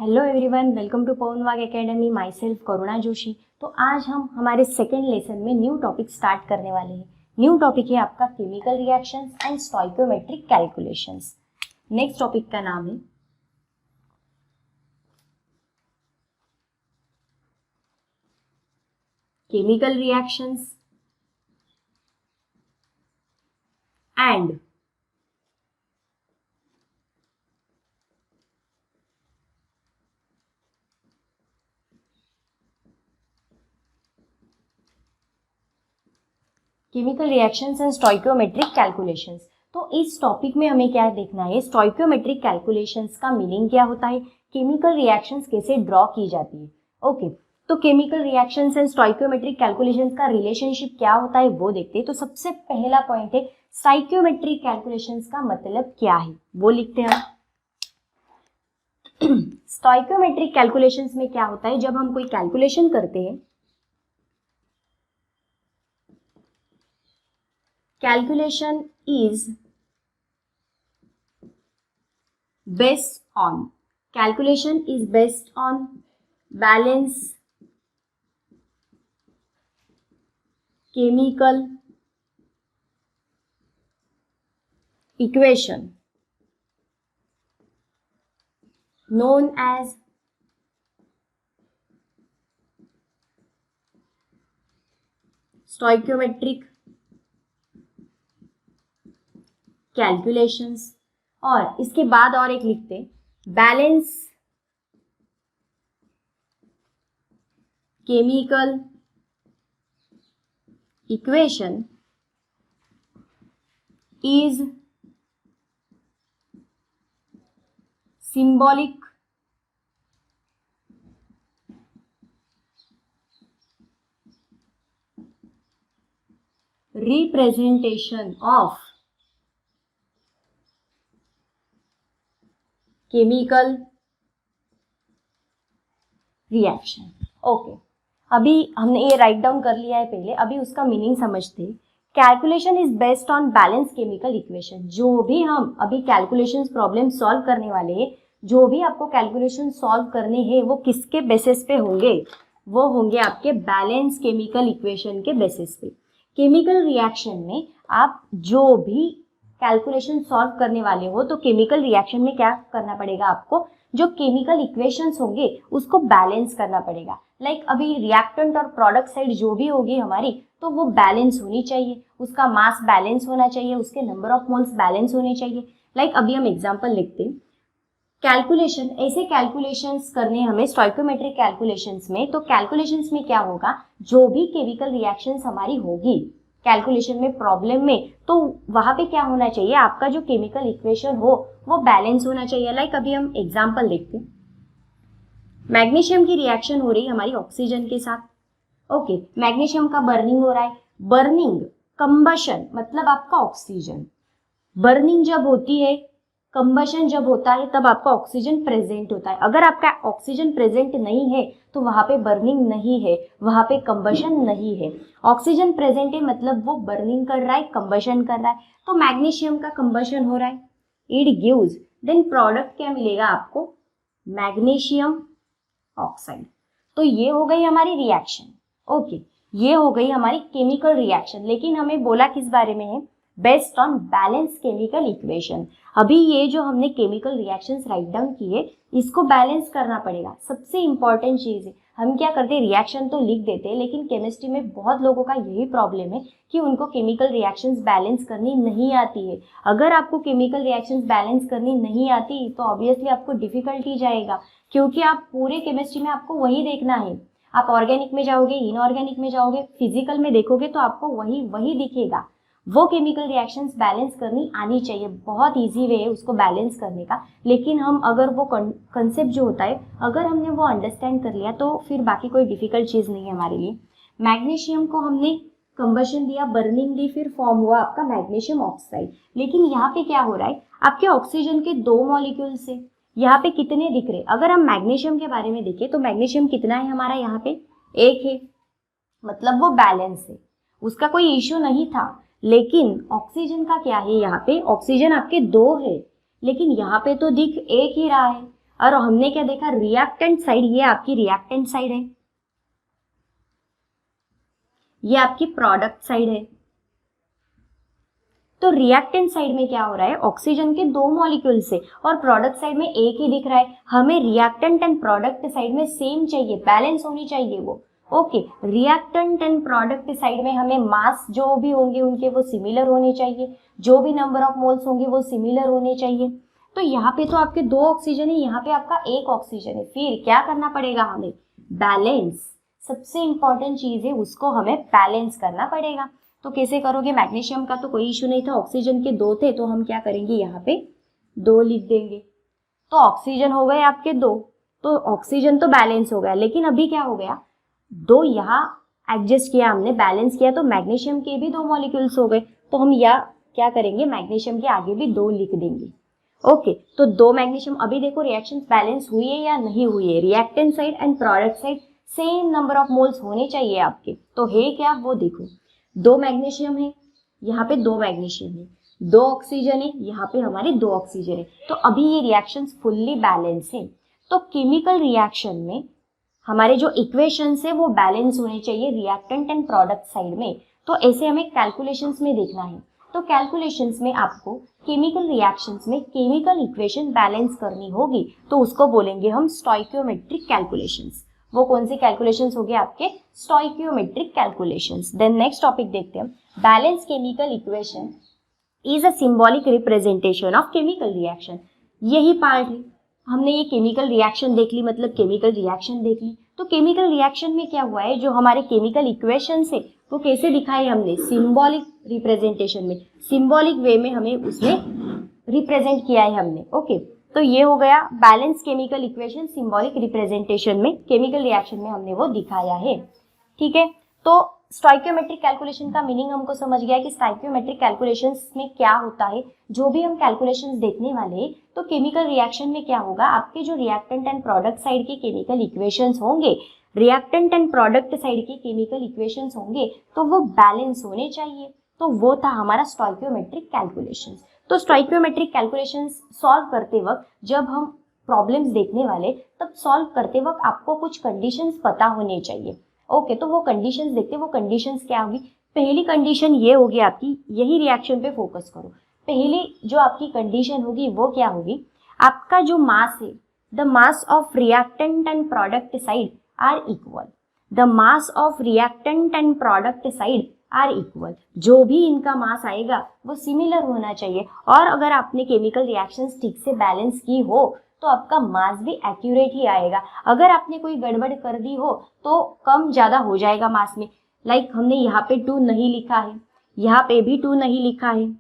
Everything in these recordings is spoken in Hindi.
हेलो एवरीवन, वेलकम टू पवन वाग एकेडमी। माई सेल्फ करुणा जोशी। तो आज हम हमारे सेकेंड लेसन में न्यू टॉपिक स्टार्ट करने वाले हैं। न्यू टॉपिक है आपका chemical reactions and stoichiometric calculations. Next topic का नाम है chemical reactions and chemical reactions and stoichiometric calculations. तो इस टॉपिक में हमें क्या देखना है, स्टोइकियोमेट्रिक कैलकुलेशंस का मीनिंग क्या होता है, केमिकल रिएक्शंस कैसे ड्रॉ की जाती है। ओके, तो chemical reactions and stoichiometric calculations का रिलेशनशिप क्या होता है वो देखते हैं। तो सबसे पहला पॉइंट है स्टोइकियोमेट्रिक कैलकुलेशंस का मतलब क्या है, वो लिखते हैं हम। स्टोइकियोमेट्रिक कैलकुलेशंस में क्या होता है, जब हम कोई कैलकुलेशन करते हैं, calculation is based on balance chemical equation known as stoichiometric calculations. और इसके बाद और एक लिखते balance chemical equation is symbolic representation of chemical reaction. Okay, अभी हमने ये राइट डाउन कर लिया है पहले, अभी उसका मीनिंग समझते हैं। Calculation is based on balance chemical equation. जो भी हम अभी कैलकुलेशन प्रॉब्लम सॉल्व करने वाले हैं, जो भी आपको कैलकुलेशन सॉल्व करने हैं, वो किसके बेसिस पे होंगे, वो होंगे आपके बैलेंस केमिकल इक्वेशन के बेसिस पे। केमिकल रिएक्शन में आप जो भी कैलकुलेशन सॉल्व करने वाले हो, तो केमिकल रिएक्शन में क्या करना पड़ेगा आपको, जो केमिकल इक्वेशंस होंगे उसको बैलेंस करना पड़ेगा। लाइक अभी रिएक्टेंट और प्रोडक्ट साइड जो भी होगी हमारी, तो वो बैलेंस होनी चाहिए, उसका मास बैलेंस होना चाहिए, उसके नंबर ऑफ मोल्स बैलेंस होने चाहिए। लाइक अभी हम एग्जांपल लिखते हैं, कैलकुलेशन, ऐसे कैलकुलेशंस करने हमें स्टोइकियोमेट्रिक कैलकुलेशंस में। तो कैलकुलेशंस में क्या होगा, जो भी केमिकल रिएक्शंस हमारी होगी कैलकुलेशन में प्रॉब्लम में, तो वहां पे क्या होना चाहिए, आपका जो केमिकल इक्वेशन हो वो बैलेंस होना चाहिए। लाइक अभी हम एग्जांपल देखते हैं, मैग्नीशियम की रिएक्शन हो रही है हमारी ऑक्सीजन के साथ। ओके, मैग्नीशियम का बर्निंग हो रहा है। बर्निंग, कंबशन मतलब आपका ऑक्सीजन, बर्निंग जब होती है, कंबशन जब होता है, तब आपका ऑक्सीजन प्रेजेंट होता है। अगर आपका ऑक्सीजन प्रेजेंट नहीं है तो वहां पे बर्निंग नहीं है, वहां पे कंबशन नहीं है। ऑक्सीजन प्रेजेंट है मतलब वो बर्निंग कर रहा है, कंबशन कर रहा है। तो मैग्नीशियम का कंबशन हो रहा है, इट गिव्स, देन प्रोडक्ट क्या मिलेगा आपको, मैग्नीशियम ऑक्साइड। तो ये हो गई हमारी रिएक्शन। ओके, ये हो गई हमारी केमिकल रिएक्शन। लेकिन हमें बोला किस बारे में है, based on balance chemical equation. अभी ये जो हमने केमिकल रिएक्शंस राइट डाउन किए, इसको बैलेंस करना पड़ेगा। सबसे इंपॉर्टेंट चीज है, हम क्या करते हैं, रिएक्शन तो लिख देते हैं, लेकिन केमिस्ट्री में बहुत लोगों का यही प्रॉब्लम है कि उनको केमिकल रिएक्शंस बैलेंस करनी नहीं आती है। अगर आपको केमिकल रिएक्शंस बैलेंस करनी नहीं आती तो ऑब्वियसली आपको डिफिकल्टी जाएगा, क्योंकि आप पूरे केमिस्ट्री में आपको वही देखना है। आप ऑर्गेनिक में जाओगे, इनऑर्गेनिक में जाओगे, फिजिकल में देखोगे तो आपको वही दिखेगा। वो केमिकल रिएक्शंस बैलेंस करनी आनी चाहिए, बहुत इजी वे है उसको बैलेंस करने का। लेकिन हम अगर वो कंसेप्ट जो होता है, अगर हमने वो अंडरस्टैंड कर लिया तो फिर बाकी कोई डिफिकल्ट चीज़ नहीं है हमारे लिए। मैग्नीशियम को हमने कंबशन दिया, बर्निंग दी, फिर फॉर्म हुआ आपका मैग्नीशियम ऑक्साइड। लेकिन यहाँ पे क्या हो रहा है, आपके ऑक्सीजन के 2 मॉलिक्यूल से यहाँ पे कितने दिख रहे। अगर हम मैग्नीशियम के बारे में देखें तो मैग्नीशियम कितना है हमारा, यहाँ पे 1 है, मतलब वो बैलेंस है, उसका कोई इश्यू नहीं था। लेकिन ऑक्सीजन का क्या है, यहाँ पे ऑक्सीजन आपके 2 है, लेकिन यहाँ पे तो दिख 1 ही रहा है। और हमने क्या देखा, रिएक्टेंट साइड, ये आपकी रिएक्टेंट साइड है, ये आपकी प्रोडक्ट साइड है। तो रिएक्टेंट साइड में क्या हो रहा है, ऑक्सीजन के 2 मॉलिक्यूल्स है और प्रोडक्ट साइड में एक ही दिख रहा है। हमें रिएक्टेंट एंड प्रोडक्ट साइड में सेम चाहिए, बैलेंस होनी चाहिए वो। Okay, reactant and product side में हमें मास जो भी होंगे उनके वो सिमिलर होने चाहिए, जो भी नंबर ऑफ मोल्स होंगे वो सिमिलर होने चाहिए। तो यहाँ पे तो आपके 2 ऑक्सीजन है, यहाँ पे आपका 1 ऑक्सीजन है। फिर क्या करना पड़ेगा हमें, बैलेंस, सबसे इंपॉर्टेंट चीज है, उसको हमें बैलेंस करना पड़ेगा। तो कैसे करोगे, मैग्नीशियम का तो कोई इशू नहीं था, ऑक्सीजन के 2 थे, तो हम क्या करेंगे, यहाँ पे 2 लिख देंगे। तो ऑक्सीजन हो गए आपके 2, तो ऑक्सीजन तो बैलेंस हो गया, लेकिन अभी क्या हो गया, 2 यहाँ एडजस्ट किया हमने, बैलेंस किया, तो मैग्नीशियम के भी 2 मॉलिक्यूल्स हो गए। तो हम यहाँ क्या करेंगे, मैग्नीशियम के आगे भी 2 लिख देंगे। ओके, तो 2 मैग्नीशियम, अभी देखो रिएक्शन बैलेंस हुई है या नहीं हुई है, reactant side and product side same number of moles होने चाहिए आपके। तो है क्या, वो देखो, 2 मैग्नीशियम है, यहाँ पे 2 मैग्नीशियम है, 2 ऑक्सीजन है, यहाँ पे हमारे 2 ऑक्सीजन है। तो अभी ये रिएक्शंस फुल्ली बैलेंस है। तो केमिकल रिएक्शन में हमारे जो इक्वेशंस है वो बैलेंस होने चाहिए रिएक्टेंट एंड प्रोडक्ट साइड में। तो ऐसे हमें कैलकुलेशंस में देखना है। तो कैलकुलेशंस में आपको केमिकल रिएक्शंस में केमिकल इक्वेशन बैलेंस करनी होगी, तो उसको बोलेंगे हम स्टोइकियोमेट्रिक कैलकुलेशंस। वो कौन सी कैलकुलेशंस होगी, आपके stoichiometric calculations. Then next topic देखते हैं, balance chemical equation is a symbolic representation of chemical reaction. यही पार्ट है, हमने ये केमिकल रिएक्शन देख ली, मतलब केमिकल रिएक्शन देख ली। तो केमिकल रिएक्शन में क्या हुआ है, जो हमारे केमिकल इक्वेशंस है वो कैसे दिखाए हमने, सिंबॉलिक रिप्रेजेंटेशन में, सिंबॉलिक वे में हमें उसमें रिप्रेजेंट किया है हमने। ओके, तो ये हो गया balance chemical equation symbolic representation में, केमिकल रिएक्शन में हमने वो दिखाया है। ठीक है, तो स्टोइकियोमेट्रिक कैलकुलेशन का मीनिंग हमको समझ गया कि स्टोइकियोमेट्रिक कैलकुलेशंस में क्या होता है। जो भी हम कैलकुलेशंस देखने वाले हैं, तो केमिकल रिएक्शन में क्या होगा, आपके जो रिएक्टेंट एंड प्रोडक्ट साइड के केमिकल इक्वेशंस होंगे, रिएक्टेंट एंड प्रोडक्ट साइड के केमिकल इक्वेशंस होंगे, तो वो बैलेंस होने चाहिए। तो वो था हमारा स्टोइकियोमेट्रिक कैलकुलेशंस। तो स्टोइकियोमेट्रिक कैलकुलेशंस सॉल्व करते वक्त, जब हम प्रॉब्लम्स देखने वाले, तब सॉल्व करते वक्त आपको कुछ कंडीशंस पता होने चाहिए। ओके, तो वो कंडीशंस देखते हैं। वो कंडीशंस क्या होगी, पहली कंडीशन ये होगी आपकी, यही रिएक्शन पे फोकस करो। पहली जो आपकी कंडीशन होगी वो क्या होगी, आपका जो मास है, the mass of reactant and product side are equal, the mass of reactant and product side are equal. जो भी इनका मास आएगा वो सिमिलर होना चाहिए। और अगर आपने केमिकल रिएक्शंस ठीक से बैलेंस की हो तो आपका मास भी एक्यूरेट ही आएगा। अगर आपने कोई गड़बड़ कर दी हो तो कम ज़्यादा हो जाएगा मास में। लाइक हमने यहाँ पे 2 नहीं लिखा है, यहाँ पे भी 2 नहीं लिखा है,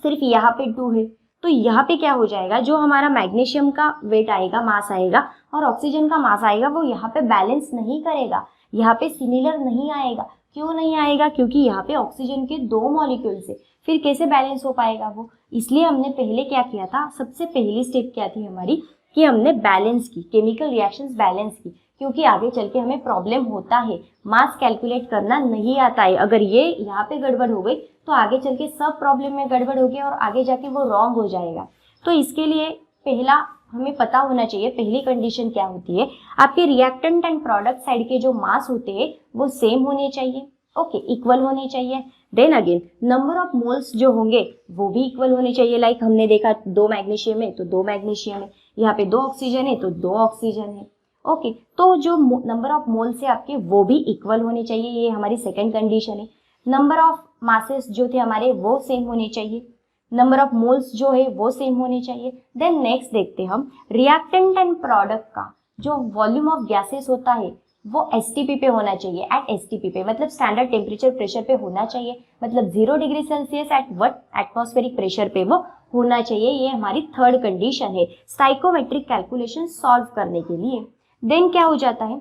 सिर्फ यहाँ पे 2 है, तो यहाँ पे क्या हो जाएगा, जो हमारा मैग्नीशियम का वेट आएगा, मास आएगा, और ऑक्सीजन का मास आएगा, वो यहाँ पे बैलेंस नहीं करेगा, यहाँ पे सिमिलर नहीं आएगा। क्यों नहीं आएगा, क्योंकि यहाँ पे ऑक्सीजन के 2 मॉलिक्यूल्स है, फिर कैसे बैलेंस हो पाएगा वो। इसलिए हमने पहले क्या किया था, सबसे पहली स्टेप क्या थी हमारी, कि हमने बैलेंस की, केमिकल रिएक्शंस बैलेंस की, क्योंकि आगे चल के हमें प्रॉब्लम होता है, मास कैलकुलेट करना नहीं आता है। अगर ये यहाँ पे गड़बड़ हो गई तो आगे चल के सब प्रॉब्लम में गड़बड़ होगी और आगे जाके वो रॉन्ग हो जाएगा। तो इसके लिए पहला हमें पता होना चाहिए, पहली कंडीशन क्या होती है, आपके रिएक्टेंट एंड प्रोडक्ट साइड के जो मास होते हैं वो सेम होने चाहिए, ओके, इक्वल होने चाहिए। Then again number of moles जो होंगे वो भी इक्वल होने चाहिए। लाइक हमने देखा 2 मैग्नीशियम है तो 2 मैग्नीशियम है, यहाँ पे 2 ऑक्सीजन है तो 2 ऑक्सीजन है। ओके, तो जो नंबर ऑफ मोल्स है आपके वो भी इक्वल होने चाहिए, ये हमारी सेकंड कंडीशन है। नंबर ऑफ मासेस जो थे हमारे वो सेम होने चाहिए, नंबर ऑफ मोल्स जो है वो सेम होने चाहिए। देन नेक्स्ट देखते हैं हम रिएक्टेंट एंड प्रोडक्ट का जो वॉल्यूम ऑफ गैसेस होता है वो एसटीपी पे होना चाहिए, एट एसटीपी पे, मतलब स्टैंडर्ड टेम्परेचर प्रेशर पे होना चाहिए, मतलब 0 degree Celsius at what atmospheric pressure पे वो होना चाहिए। ये हमारी थर्ड कंडीशन है स्टोइकियोमेट्रिक कैलकुलेशन सॉल्व करने के लिए। देन क्या हो जाता है,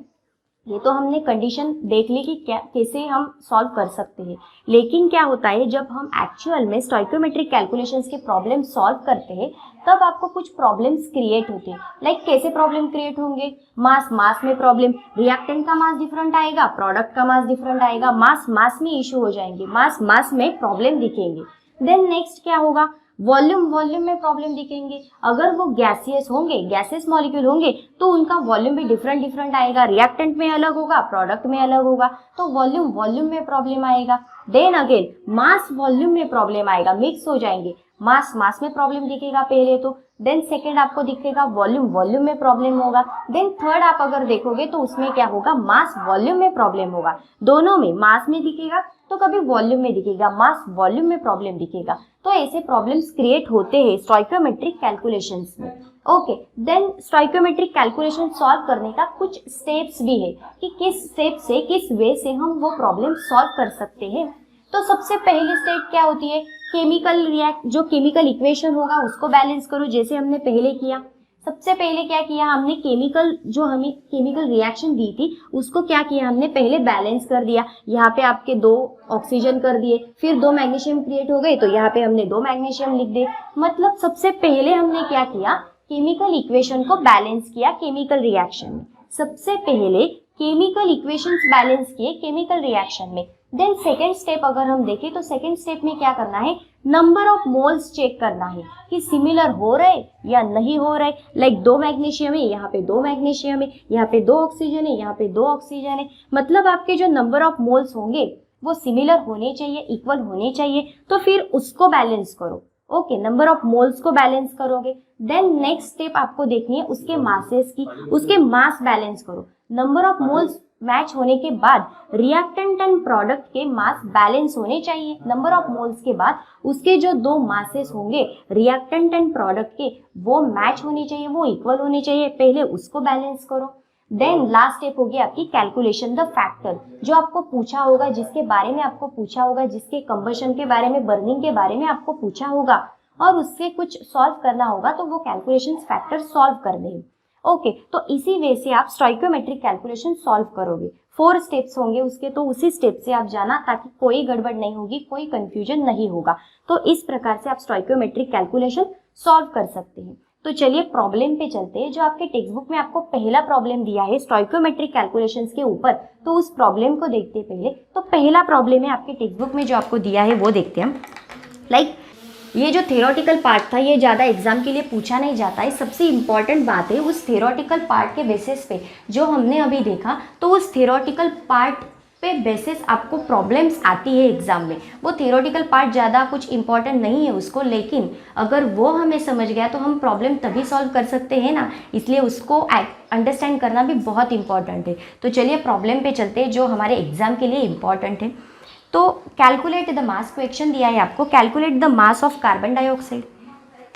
ये तो हमने कंडीशन देख ली कि क्या कैसे हम सॉल्व कर सकते हैं, लेकिन क्या होता है जब हम एक्चुअल में स्टोइकियोमेट्रिक कैलकुलेशंस के प्रॉब्लम सॉल्व करते हैं तब आपको कुछ प्रॉब्लम्स क्रिएट होते हैं। लाइक कैसे प्रॉब्लम क्रिएट होंगे, मास में प्रॉब्लम, रिएक्टेंट का मास डिफरेंट आएगा, प्रोडक्ट का मास डिफरेंट आएगा, मास में इशू हो जाएंगे, मास में प्रॉब्लम दिखेंगे। देन नेक्स्ट क्या होगा, वॉल्यूम वॉल्यूम में प्रॉब्लम दिखेंगे। अगर वो गैसियस होंगे, गैसियस मॉलिक्यूल होंगे, तो उनका वॉल्यूम भी डिफरेंट डिफरेंट आएगा, रिएक्टेंट में अलग होगा, प्रोडक्ट में अलग होगा, तो वॉल्यूम वॉल्यूम में प्रॉब्लम आएगा। देन अगेन मास वॉल्यूम में प्रॉब्लम आएगा, मिक्स हो जाएंगे, मास मास में प्रॉब्लम दिखेगा पहले तो, देन सेकेंड आपको दिखेगा वॉल्यूम वॉल्यूम में प्रॉब्लम होगा, देन थर्ड आप अगर देखोगे तो उसमें क्या होगा, मास वॉल्यूम में प्रॉब्लम होगा। दोनों में, मास में दिखेगा तो कभी वॉल्यूम में दिखेगा, मास वॉल्यूम में प्रॉब्लम दिखेगा। तो ऐसे प्रॉब्लम्स क्रिएट होते हैं स्टोइकियोमेट्रिक कैलकुलेशंस में। Okay, then stoichiometric calculation solve करने का कुछ स्टेप्स भी है कि किस स्टेप से, किस वे से हम वो प्रॉब्लम सॉल्व कर सकते हैं। तो सबसे पहली स्टेप क्या होती है, जो केमिकल इक्वेशन होगा उसको बैलेंस करो, जैसे हमने पहले किया। सबसे पहले क्या किया हमने, हमें केमिकल रिएक्शन दी थी उसको क्या किया हमने, पहले बैलेंस कर दिया। यहाँ पे आपके 2 ऑक्सीजन कर दिए, फिर 2 मैग्नीशियम क्रिएट हो गए, तो यहाँ पे हमने 2 मैग्नीशियम लिख दिए। मतलब सबसे पहले हमने क्या किया, केमिकल इक्वेशन को बैलेंस किया केमिकल रिएक्शन में। सबसे पहले केमिकल इक्वेशंस बैलेंस किए केमिकल रिएक्शन में। देन सेकेंड स्टेप अगर हम देखें तो सेकेंड स्टेप में क्या करना है, नंबर ऑफ मोल्स चेक करना है कि सिमिलर हो रहे या नहीं हो रहे। लाइक 2 मैग्नीशियम है, यहाँ पे 2 मैग्नीशियम है, यहाँ पे 2 ऑक्सीजन है, यहाँ पे 2 ऑक्सीजन है। मतलब आपके जो नंबर ऑफ मोल्स होंगे वो सिमिलर होने चाहिए, इक्वल होने चाहिए, तो फिर उसको बैलेंस करो। ओके, नंबर ऑफ मोल्स को बैलेंस करोगे। देन नेक्स्ट स्टेप आपको देखनी है उसके मासेस की, उसके मास बैलेंस करो। नंबर ऑफ मोल्स मैच होने के बाद रिएक्टेंट एंड प्रोडक्ट के मास बैलेंस होने चाहिए। नंबर ऑफ मोल्स के बाद उसके जो 2 मासेस होंगे रिएक्टेंट एंड प्रोडक्ट के, वो मैच होने चाहिए, वो इक्वल होने चाहिए, पहले उसको बैलेंस करो। देन लास्ट स्टेप होगी आपकी कैलकुलेशन द फैक्टर, जो आपको पूछा होगा, जिसके बारे में आपको पूछा होगा, जिसके कंबशन के बारे में, बर्निंग के बारे में आपको पूछा होगा और उससे कुछ सॉल्व करना होगा, तो वो कैलकुलेशन फैक्टर सॉल्व करने हैं। ओके, तो इसी वे से आप स्टोइकियोमेट्रिक कैलकुलेशन सॉल्व करोगे। 4 स्टेप्स होंगे उसके, तो उसी स्टेप से आप जाना ताकि कोई गड़बड़ नहीं होगी, कोई कंफ्यूजन नहीं होगा। तो इस प्रकार से आप स्टोइकियोमेट्रिक कैलकुलेशन सॉल्व कर सकते हैं। तो चलिए प्रॉब्लम पे चलते हैं। जो आपके टेक्स्ट बुक में आपको पहला प्रॉब्लम दिया है स्टोइकियोमेट्रिक कैलकुलेशंस के ऊपर, तो उस प्रॉब्लम को देखते हैं पहले। तो पहला प्रॉब्लम है आपके टेक्स्ट बुक में जो आपको दिया है वो देखते हैं हम। लाइक ये जो थ्योरेटिकल पार्ट था ये ज़्यादा एग्जाम के लिए पूछा नहीं जाता है। सबसे इम्पॉर्टेंट बात है उस थ्योरेटिकल पार्ट के बेसिस पे जो हमने अभी देखा, तो उस थ्योरेटिकल पार्ट पे बेसिस आपको प्रॉब्लम्स आती है एग्जाम में। वो थ्योरेटिकल पार्ट ज़्यादा कुछ इंपॉर्टेंट नहीं है उसको, लेकिन अगर वो हमें समझ गया तो हम प्रॉब्लम तभी सॉल्व कर सकते हैं ना, इसलिए उसको अंडरस्टैंड करना भी बहुत इंपॉर्टेंट है। तो चलिए प्रॉब्लम पे चलते हैं जो हमारे एग्जाम के लिए इम्पॉर्टेंट है। तो कैलकुलेट द मास, क्वेश्चन दिया है आपको, calculate the mass of carbon dioxide.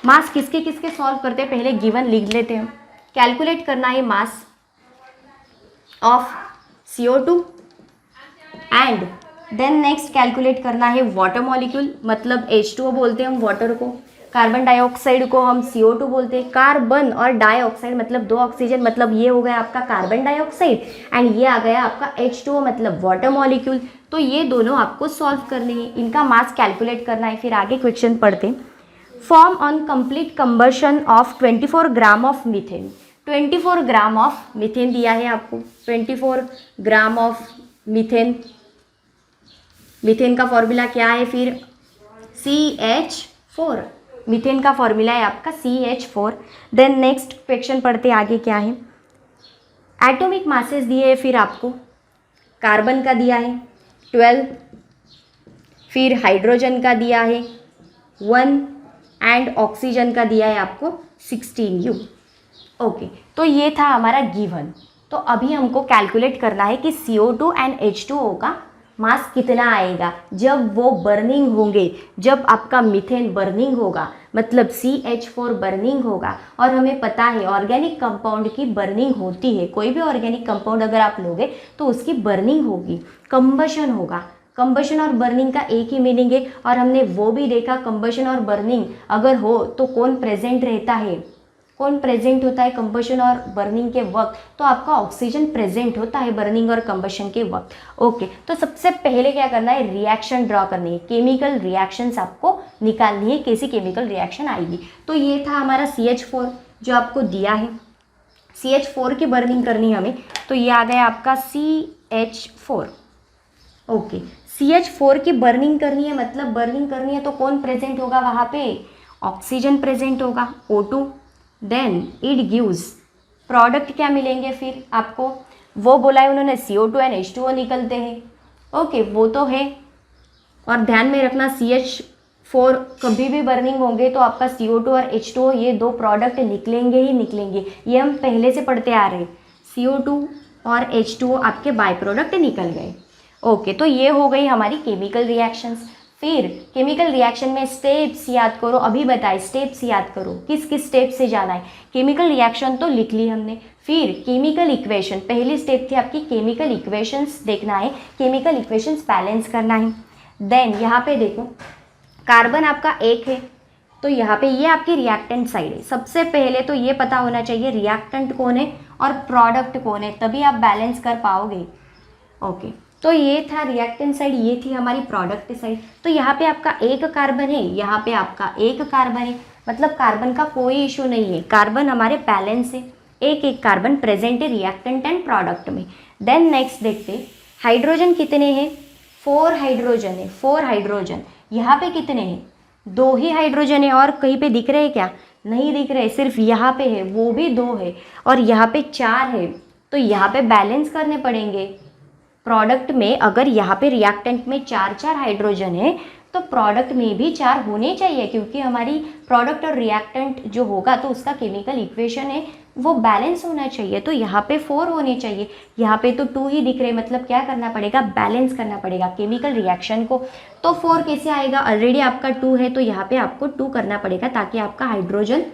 Mass किसके किसके सॉल्व करते हैं, पहले गिवन लिख लेते हैं। कैलकुलेट करना है mass of CO2 and then next calculate करना है वाटर मॉलिक्यूल, मतलब H2O बोलते हैं हम वाटर को, कार्बन डाइऑक्साइड को हम CO2 बोलते हैं। कार्बन और डाइऑक्साइड मतलब 2 ऑक्सीजन, मतलब ये हो गया आपका कार्बन डाइऑक्साइड एंड ये आ गया आपका H2O मतलब वाटर मॉलिक्यूल। तो ये दोनों आपको सॉल्व करने हैं, इनका मास कैलकुलेट करना है। फिर आगे क्वेश्चन पढ़ते हैं। Form on complete combustion of 24 gram of methane. 24 gram of methane दिया है आपको, 24 ग्राम ऑफ मीथेन। मीथेन का फॉर्मूला क्या है फिर, CH4। मीथेन का फॉर्मूला है आपका CH4। देन नेक्स्ट क्वेश्चन पढ़ते आगे क्या है। एटॉमिक मासेस दिए है फिर आपको, कार्बन का दिया है 12, फिर हाइड्रोजन का दिया है 1 एंड ऑक्सीजन का दिया है आपको 16U। ओके, तो ये था हमारा गिवन। तो अभी हमको कैलकुलेट करना है कि CO2 एंड H2O का मास कितना आएगा जब वो बर्निंग होंगे, जब आपका मीथेन बर्निंग होगा, मतलब CH4 बर्निंग होगा। और हमें पता है ऑर्गेनिक कंपाउंड की बर्निंग होती है, कोई भी ऑर्गेनिक कंपाउंड अगर आप लोगे तो उसकी बर्निंग होगी, कंबशन होगा। कंबशन और बर्निंग का एक ही मीनिंग है, और हमने वो भी देखा कंबशन और बर्निंग अगर हो तो कौन प्रेजेंट रहता है, कौन प्रेजेंट होता है कंबशन और बर्निंग के वक्त, तो आपका ऑक्सीजन प्रेजेंट होता है बर्निंग और कंबशन के वक्त। ओके, तो सबसे पहले क्या करना है, रिएक्शन ड्रॉ करनी है, केमिकल रिएक्शंस आपको निकालनी है, कैसी केमिकल रिएक्शन आएगी। तो ये था हमारा CH4 जो आपको दिया है, CH4 की बर्निंग करनी है हमें, तो ये आ गया आपका CH4। ओके, CH4 की बर्निंग करनी है, मतलब बर्निंग करनी है तो कौन प्रेजेंट होगा वहाँ पे, ऑक्सीजन प्रेजेंट होगा O2, then it gives product क्या मिलेंगे फिर आपको, वो बोला है उन्होंने CO2 एंड H2O निकलते हैं। ओके वो तो है, और ध्यान में रखना CH4 कभी भी बर्निंग होंगे तो आपका CO2 और H2O ये दो प्रोडक्ट निकलेंगे ही निकलेंगे, ये हम पहले से पढ़ते आ रहे हैं। CO2 और H2O आपके बाय प्रोडक्ट निकल गए। ओके तो ये हो गई हमारी केमिकल रिएक्शंस। फिर केमिकल रिएक्शन में स्टेप्स याद करो, अभी बताए स्टेप्स याद करो, किस किस स्टेप से जाना है। केमिकल रिएक्शन तो लिख ली हमने, फिर केमिकल इक्वेशन, पहली स्टेप थी आपकी केमिकल इक्वेशंस देखना है, केमिकल इक्वेशंस बैलेंस करना है। देन यहाँ पे देखो कार्बन आपका एक है, तो यहाँ पे ये आपकी रिएक्टेंट साइड है। सबसे पहले तो ये पता होना चाहिए रिएक्टेंट कौन है और प्रोडक्ट कौन है, तभी आप बैलेंस कर पाओगे। ओके तो ये था रिएक्टेंट साइड, ये थी हमारी प्रोडक्ट साइड। तो यहाँ पे आपका एक कार्बन है, यहाँ पे आपका एक कार्बन है, मतलब कार्बन का कोई इशू नहीं है, कार्बन हमारे बैलेंस है, एक एक कार्बन प्रेजेंट है रिएक्टेंट एंड प्रोडक्ट में। देन नेक्स्ट देखते हाइड्रोजन कितने हैं, 4 हाइड्रोजन है, 4 हाइड्रोजन। यहाँ पे कितने हैं, 2 ही हाइड्रोजन है, और कहीं पे दिख रहे हैं क्या, नहीं दिख रहे, सिर्फ यहाँ पे है, वो भी 2 है, और यहाँ पे 4 है, तो यहाँ पे बैलेंस करने पड़ेंगे। प्रोडक्ट में अगर यहाँ पे रिएक्टेंट में 4 हाइड्रोजन है तो प्रोडक्ट में भी 4 होने चाहिए, क्योंकि हमारी प्रोडक्ट और रिएक्टेंट जो होगा तो उसका केमिकल इक्वेशन है वो बैलेंस होना चाहिए। तो यहाँ पे 4 होने चाहिए, यहाँ पे तो 2 ही दिख रहे, मतलब क्या करना पड़ेगा, बैलेंस करना पड़ेगा केमिकल रिएक्शन को। तो 4 कैसे आएगा, ऑलरेडी आपका 2 है, तो यहाँ पे आपको 2 करना पड़ेगा ताकि आपका हाइड्रोजन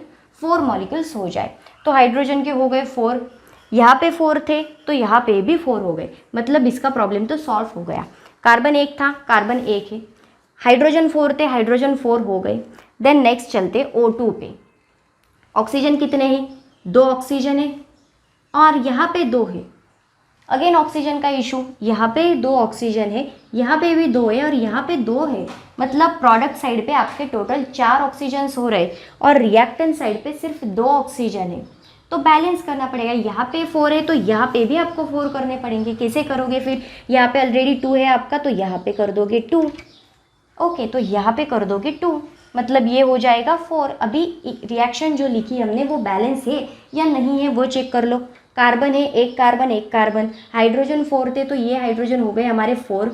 4 मॉलिक्यूल्स हो जाए। तो हाइड्रोजन के हो गए 4, यहाँ पे 4 थे तो यहाँ पे भी 4 हो गए, मतलब इसका प्रॉब्लम तो सॉल्व हो गया। कार्बन एक था, कार्बन एक है, हाइड्रोजन 4 थे, हाइड्रोजन 4 हो गए। देन नेक्स्ट चलते O2 पे। ऑक्सीजन कितने हैं, 2 ऑक्सीजन है, और यहाँ पे 2 है। अगेन ऑक्सीजन का इशू, यहाँ पे 2 ऑक्सीजन है, यहाँ पे भी 2 है, और यहाँ पे 2 है, मतलब प्रोडक्ट साइड पे आपके टोटल 4 ऑक्सीजन हो रहे, और रिएक्टेंट साइड पे सिर्फ 2 ऑक्सीजन है। तो बैलेंस करना पड़ेगा, यहाँ पे 4 है तो यहाँ पे भी आपको 4 करने पड़ेंगे। कैसे करोगे फिर, यहाँ पे ऑलरेडी 2 है आपका, तो यहाँ पे कर दोगे 2। ओके तो यहाँ पे कर दोगे 2, मतलब ये हो जाएगा 4। अभी रिएक्शन जो लिखी हमने वो बैलेंस है या नहीं है वो चेक कर लो। कार्बन है, एक कार्बन एक कार्बन, हाइड्रोजन 4 थे तो ये हाइड्रोजन हो गए हमारे 4।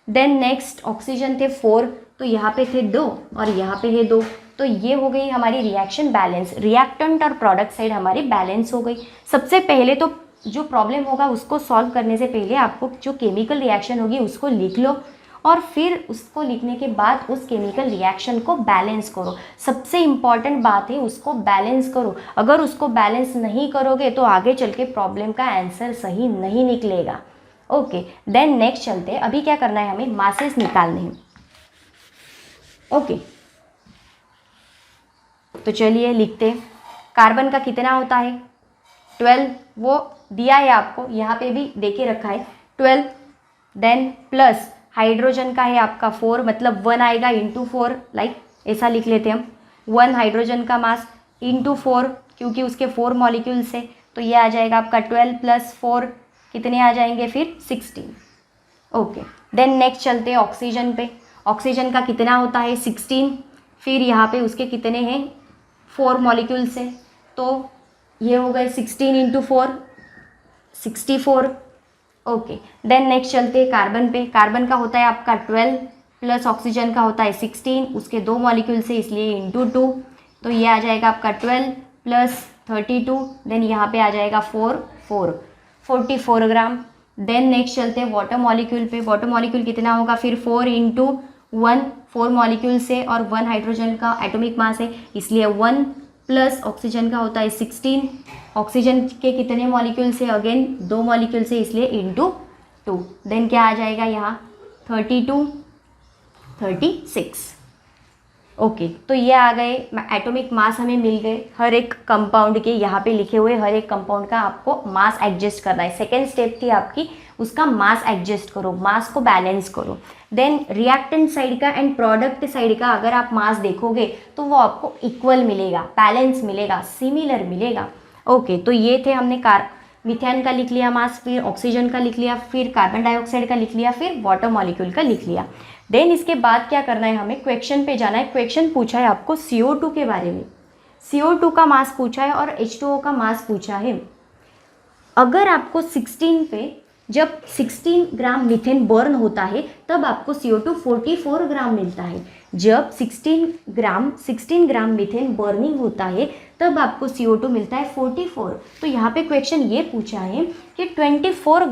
देन नेक्स्ट ऑक्सीजन थे 4, तो यहाँ पे थे 2 और यहाँ पे है 2, तो ये हो गई हमारी रिएक्शन बैलेंस, रिएक्टेंट और प्रोडक्ट साइड हमारी बैलेंस हो गई। सबसे पहले तो जो प्रॉब्लम होगा उसको सॉल्व करने से पहले आपको जो केमिकल रिएक्शन होगी उसको लिख लो, और फिर उसको लिखने के बाद उस केमिकल रिएक्शन को बैलेंस करो। सबसे इम्पॉर्टेंट बात है उसको बैलेंस करो, अगर उसको बैलेंस नहीं करोगे तो आगे चल के प्रॉब्लम का आंसर सही नहीं निकलेगा। ओके देन नेक्स्ट चलते हैं, अभी क्या करना है, हमें मासेस निकालने हैं। ओके तो चलिए लिखते हैं, कार्बन का कितना होता है 12, वो दिया है आपको, यहाँ पे भी देके रखा है 12। देन प्लस हाइड्रोजन का है आपका 4, मतलब 1 आएगा इंटू 4, लाइक ऐसा लिख लेते हैं हम, 1 हाइड्रोजन का मास इंटू 4, क्योंकि उसके 4 मॉलिक्यूल्स है, तो ये आ जाएगा आपका 12 प्लस 4 कितने आ जाएंगे फिर 16। ओके देन नेक्स्ट चलते हैं ऑक्सीजन पे। ऑक्सीजन का कितना होता है 16, फिर यहाँ पे उसके कितने हैं 4 मॉलिक्यूल्स है, तो ये हो गए 16 इंटू 4 64। ओके देन नेक्स्ट चलते हैं कार्बन पे। कार्बन का होता है आपका 12 प्लस ऑक्सीजन का होता है 16, उसके 2 मॉलिक्यूल्स है इसलिए इंटू 2, तो ये आ जाएगा आपका 12 प्लस 32, देन यहाँ पे आ जाएगा 44 ग्राम। देन नेक्स्ट चलते हैं वाटर मॉलिक्यूल पे। वाटर मॉलिक्यूल कितना होगा फिर 4 इंटू 1, 4 मॉलिक्यूल से और 1 हाइड्रोजन का एटॉमिक मास है इसलिए 1 प्लस ऑक्सीजन का होता है 16, ऑक्सीजन के कितने मॉलिक्यूल से, अगेन 2 मॉलिक्यूल से इसलिए इंटू 2, देन क्या आ जाएगा यहाँ 32 36। ओके तो ये आ गए एटॉमिक मास, हमें मिल गए हर एक कंपाउंड के, यहाँ पे लिखे हुए हर एक कंपाउंड का आपको मास एडजस्ट करना है। सेकेंड स्टेप थी आपकी उसका मास एडजस्ट करो, मास को बैलेंस करो। देन रिएक्टेंट साइड का एंड प्रोडक्ट साइड का अगर आप मास देखोगे तो वो आपको इक्वल मिलेगा, बैलेंस मिलेगा, सिमिलर मिलेगा। ओके तो ये थे हमने मिथेन का लिख लिया मास, फिर ऑक्सीजन का लिख लिया, फिर कार्बन डाइऑक्साइड का लिख लिया, फिर वाटर मॉलिक्यूल का लिख लिया। देन इसके बाद क्या करना है, हमें क्वेश्चन पे जाना है। क्वेश्चन पूछा है आपको CO2 के बारे में, CO2 का मास पूछा है और H2O का मास पूछा है। अगर आपको 16 पे जब 16 ग्राम मीथेन बर्न होता है तब आपको CO2 44 ग्राम मिलता है। जब 16 ग्राम मीथेन बर्निंग होता है तब आपको CO2 मिलता है 44। तो यहाँ पे क्वेश्चन ये पूछा है कि 24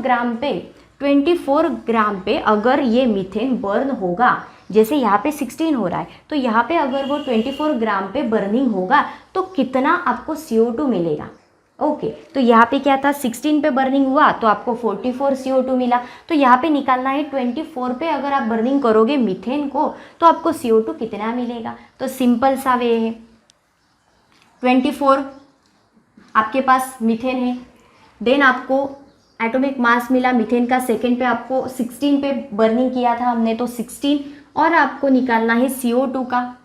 ग्राम पे अगर ये मीथेन बर्न होगा, जैसे यहाँ पे 16 हो रहा है तो यहाँ पे अगर वो 24 ग्राम पे बर्निंग होगा तो कितना आपको CO2 मिलेगा। ओके तो यहाँ पे क्या था, 16 पे बर्निंग हुआ तो आपको 44 CO2 मिला। तो यहाँ पे निकालना है 24 पे अगर आप बर्निंग करोगे मीथेन को तो आपको CO2 कितना मिलेगा। तो सिंपल सा वे है, 24 आपके पास मीथेन है, देन आपको एटॉमिक मास मिला मीथेन का, सेकेंड पे आपको 16 पे बर्निंग किया था हमने तो 16, और आपको निकालना है CO2 का।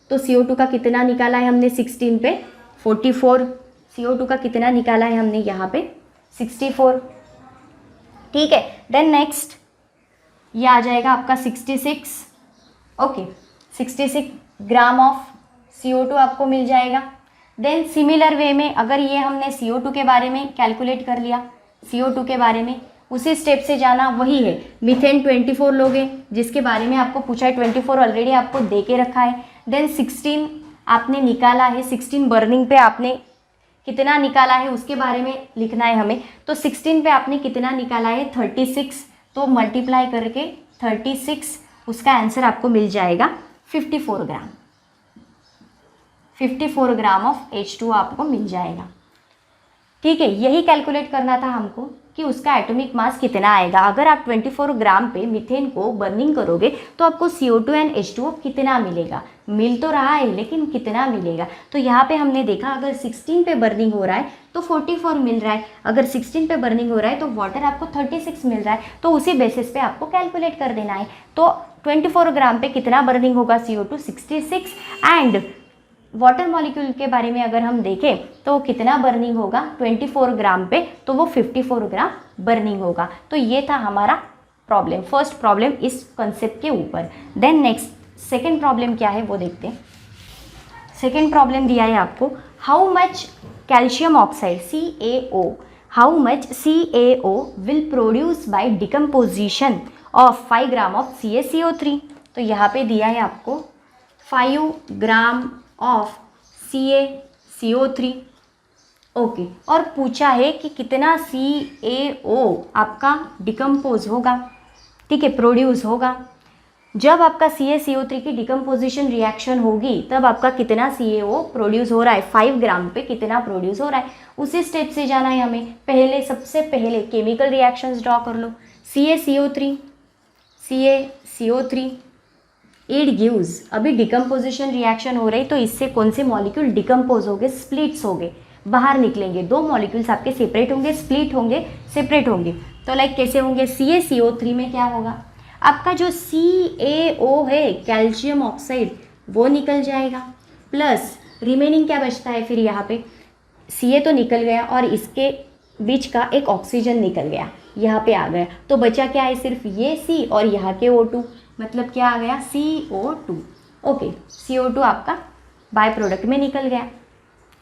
तो CO2 का कितना निकाला है हमने 16 पे 44, CO2 का कितना निकाला है हमने यहाँ पे 64। ठीक है, देन नेक्स्ट ये आ जाएगा आपका 66। ओके 66 ग्राम ऑफ CO2 आपको मिल जाएगा। देन सिमिलर वे में अगर ये हमने CO2 के बारे में कैलकुलेट कर लिया, CO2 के बारे में उसी स्टेप से जाना वही है। मीथेन 24 लोगे जिसके बारे में आपको पूछा है, 24 ऑलरेडी आपको दे के रखा है। देन 16 आपने निकाला है, 16 बर्निंग पे आपने कितना निकाला है उसके बारे में लिखना है हमें। तो 16 पे आपने कितना निकाला है 36, तो मल्टीप्लाई करके 36 उसका आंसर आपको मिल जाएगा 54 ग्राम। 54 ग्राम ऑफ H2 आपको मिल जाएगा। ठीक है, यही कैलकुलेट करना था हमको कि उसका एटॉमिक मास कितना आएगा। अगर आप 24 ग्राम पे मीथेन को बर्निंग करोगे तो आपको CO2 एंड H2O कितना मिलेगा, मिल तो रहा है लेकिन कितना मिलेगा। तो यहाँ पे हमने देखा अगर 16 पे बर्निंग हो रहा है तो 44 मिल रहा है, अगर 16 पे बर्निंग हो रहा है तो वाटर आपको 36 मिल रहा है। तो उसी बेसिस पे आपको कैलकुलेट कर देना है। तो 24 ग्राम पे कितना बर्निंग होगा CO2 66, एंड वाटर मॉलिक्यूल के बारे में अगर हम देखें तो कितना बर्निंग होगा 24 ग्राम पे, तो वो 54 ग्राम बर्निंग होगा। तो ये था हमारा प्रॉब्लम, फर्स्ट प्रॉब्लम इस कंसेप्ट के ऊपर। देन नेक्स्ट सेकंड प्रॉब्लम क्या है वो देखते हैं। सेकंड प्रॉब्लम दिया है आपको, how much calcium oxide CaO, how much CaO will produce by decomposition of 5 gram of CaCO3। तो यहाँ पे दिया है आपको 5 ग्राम ऑफ CaCO3। ओके, और पूछा है कि कितना CaO आपका डिकम्पोज होगा, ठीक है, प्रोड्यूस होगा। जब आपका CaCO3 की डिकम्पोजिशन रिएक्शन होगी तब आपका कितना CaO प्रोड्यूस हो रहा है, 5 ग्राम पे कितना प्रोड्यूस हो रहा है, उसी स्टेप से जाना है हमें। पहले सबसे पहले केमिकल रिएक्शंस ड्रॉ कर लो। CaCO3 इट गिव्स, अभी डिकम्पोजिशन रिएक्शन हो रही तो इससे कौन से मॉलिक्यूल डिकम्पोज हो गए, स्प्लिट्स हो गए, बाहर निकलेंगे। 2 मॉलिक्यूल्स आपके सेपरेट होंगे, स्प्लिट होंगे, सेपरेट होंगे। तो लाइक कैसे होंगे, CaCO3 में क्या होगा, आपका जो CaO है कैल्शियम ऑक्साइड वो निकल जाएगा, प्लस रिमेनिंग क्या बचता है फिर यहाँ पे, Ca तो निकल गया और इसके बीच का एक ऑक्सीजन निकल गया, यहाँ पे आ गया। तो बचा क्या है, सिर्फ ये C और यहाँ के O2, मतलब क्या आ गया CO2। ओके, CO2 आपका बाय प्रोडक्ट में निकल गया।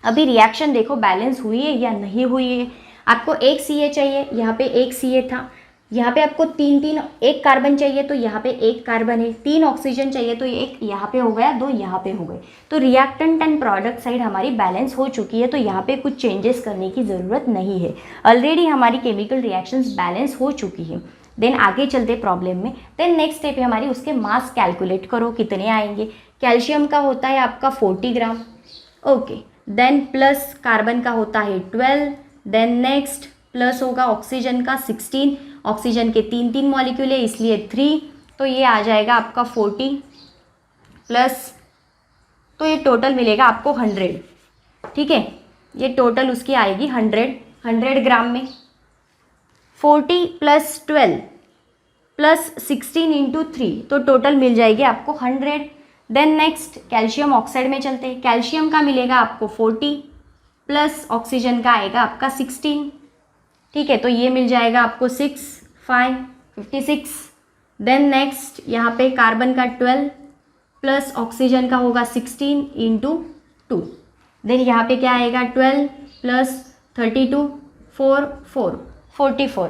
अभी रिएक्शन देखो बैलेंस हुई है या नहीं हुई है। आपको एक Ca चाहिए, यहाँ पे एक Ca था, यहाँ पे आपको एक कार्बन चाहिए तो यहाँ पे एक कार्बन है, 3 ऑक्सीजन चाहिए तो एक यहाँ पे हो गया, 2 यहाँ पे हो गए। तो रिएक्टेंट एंड प्रोडक्ट साइड हमारी बैलेंस हो चुकी है, तो यहाँ पे कुछ चेंजेस करने की ज़रूरत नहीं है। ऑलरेडी हमारी केमिकल रिएक्शंस बैलेंस हो चुकी है। देन आगे चलते प्रॉब्लम में। देन नेक्स्ट स्टेप है हमारी, उसके मास कैलकुलेट करो कितने आएंगे। कैल्शियम का होता है आपका 40 ग्राम, ओके। देन प्लस कार्बन का होता है 12, देन नेक्स्ट प्लस होगा ऑक्सीजन का 16, ऑक्सीजन के 3 मॉलिक्यूल है इसलिए 3, तो ये आ जाएगा आपका 40 प्लस, तो ये टोटल मिलेगा आपको 100, ठीक है, ये टोटल उसकी आएगी 100 ग्राम में। 40 प्लस 12 प्लस 16 इंटू 3, तो टोटल मिल जाएगी आपको 100। देन नेक्स्ट कैल्शियम ऑक्साइड में चलते हैं। कैल्शियम का मिलेगा आपको 40 प्लस ऑक्सीजन का आएगा आपका 16, ठीक है, तो ये मिल जाएगा आपको 6, 5, 56। देन नेक्स्ट यहाँ पे कार्बन का 12 प्लस ऑक्सीजन का होगा 16 इंटू 2। देन यहाँ पे क्या आएगा 12 प्लस 32 44,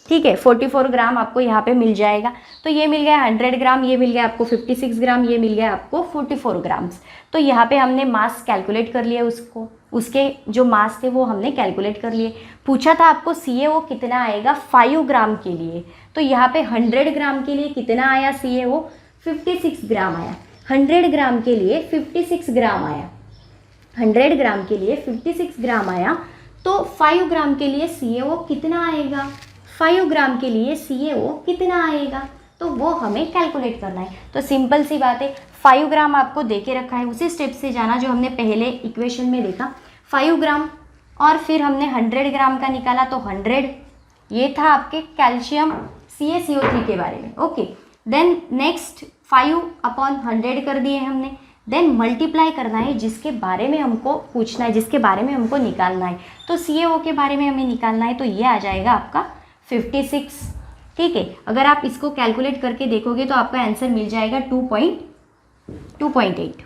ठीक है 44 ग्राम आपको यहाँ पे मिल जाएगा। तो ये मिल गया 100 ग्राम, ये मिल गया आपको 56 ग्राम, ये मिल गया आपको 44 ग्राम्स। तो यहाँ पे हमने मास कैलकुलेट कर लिए, उसके जो मास थे वो हमने कैलकुलेट कर लिए। पूछा था आपको CaO कितना आएगा 5 ग्राम के लिए, तो यहाँ पे 100 ग्राम के लिए कितना आया CaO 56 ग्राम आया। 100 ग्राम के लिए 56 ग्राम आया, 100 ग्राम के लिए 56 ग्राम आया। तो 5 ग्राम के लिए CaO कितना आएगा, 5 ग्राम के लिए CaO कितना आएगा, तो वो हमें कैलकुलेट करना है। तो सिंपल सी बात है, 5 ग्राम आपको दे के रखा है, उसी स्टेप से जाना जो हमने पहले इक्वेशन में देखा। 5 ग्राम और फिर हमने 100 ग्राम का निकाला, तो 100 ये था आपके कैल्शियम CaCO3 के बारे में। ओके, देन नेक्स्ट 5/100 कर दिए हमने। देन मल्टीप्लाई करना है जिसके बारे में हमको पूछना है, जिसके बारे में हमको निकालना है। तो CaO के बारे में हमें निकालना है, तो ये आ जाएगा आपका 56, ठीक है। अगर आप इसको कैलकुलेट करके देखोगे तो आपका आंसर मिल जाएगा 2.8।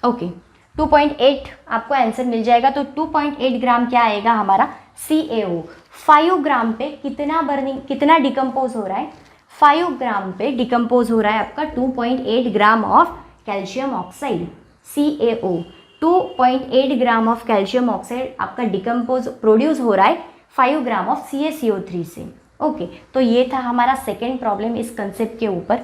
ओके, 2.8 आपको आंसर मिल जाएगा। तो 2.8 ग्राम क्या आएगा हमारा CaO। 5 ग्राम पे कितना डिकम्पोज हो रहा है, 5 ग्राम पे डिकम्पोज हो रहा है आपका 2.8 gram of calcium oxide CaO। 2.8 gram of calcium oxide आपका डिकम्पोज प्रोड्यूस हो रहा है 5 ग्राम ऑफ CaCO3 से। ओके, तो ये था हमारा सेकेंड प्रॉब्लम इस कंसेप्ट के ऊपर।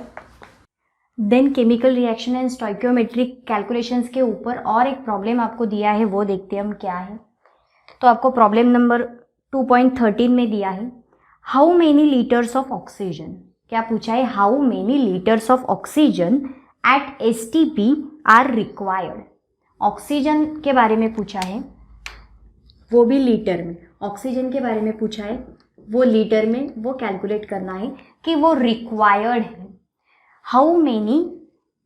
Then chemical reaction and stoichiometric calculations के ऊपर और एक प्रॉब्लम आपको दिया है, वो देखते हैं हम क्या है। तो आपको प्रॉब्लम नंबर 2.13 में दिया है, how many litres of oxygen. क्या पूछा है, how many litres of oxygen at STP are required. Oxygen के बारे में पूछा है, वो भी लीटर में। ऑक्सीजन के बारे में पूछा है, वो लीटर में, वो कैलकुलेट करना है कि वो रिक्वायर्ड है। How many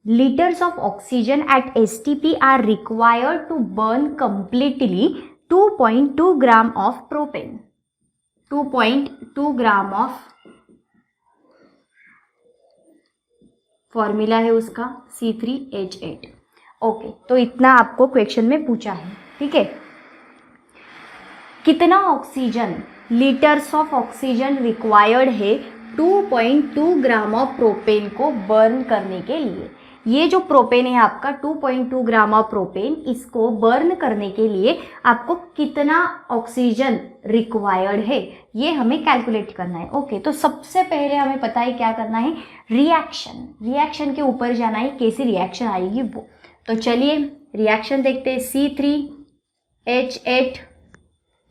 litres of oxygen at STP are required to burn completely 2.2 gram of propane. 2.2 gram of, formula है उसका C3H8। ओके, तो इतना आपको क्वेश्चन में पूछा है, ठीक है। कितना oxygen, litres of oxygen required है 2.2 ग्राम ऑफ प्रोपेन को बर्न करने के लिए। ये जो प्रोपेन है आपका 2.2 ग्राम ऑफ प्रोपेन, इसको बर्न करने के लिए आपको कितना ऑक्सीजन रिक्वायर्ड है, ये हमें कैलकुलेट करना है। ओके, तो सबसे पहले हमें पता है क्या करना है, रिएक्शन के ऊपर जाना है, कैसी रिएक्शन आएगी वो। तो चलिए रिएक्शन देखते हैं। C3H8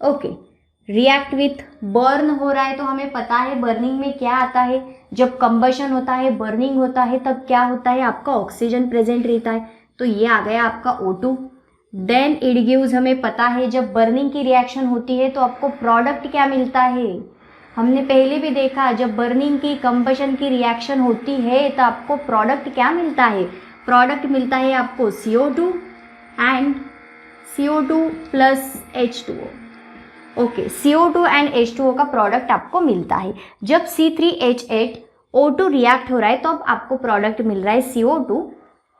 okay, react with, burn हो रहा है, तो हमें पता है बर्निंग में क्या आता है, जब कंबशन होता है, बर्निंग होता है, तब क्या होता है, आपका ऑक्सीजन प्रेजेंट रहता है। तो ये आ गया आपका O2। देन इट गिव्स, हमें पता है जब बर्निंग की रिएक्शन होती है तो आपको प्रोडक्ट क्या मिलता है, हमने पहले भी देखा, जब बर्निंग की, कंबशन की रिएक्शन होती है तो आपको प्रोडक्ट क्या मिलता है, प्रोडक्ट मिलता है आपको CO2 and CO2 plus H2O। Okay, CO2 and H2O का प्रोडक्ट आपको मिलता है। जब C3H8 O2 रिएक्ट हो रहा है तो अब आपको प्रोडक्ट मिल रहा है CO2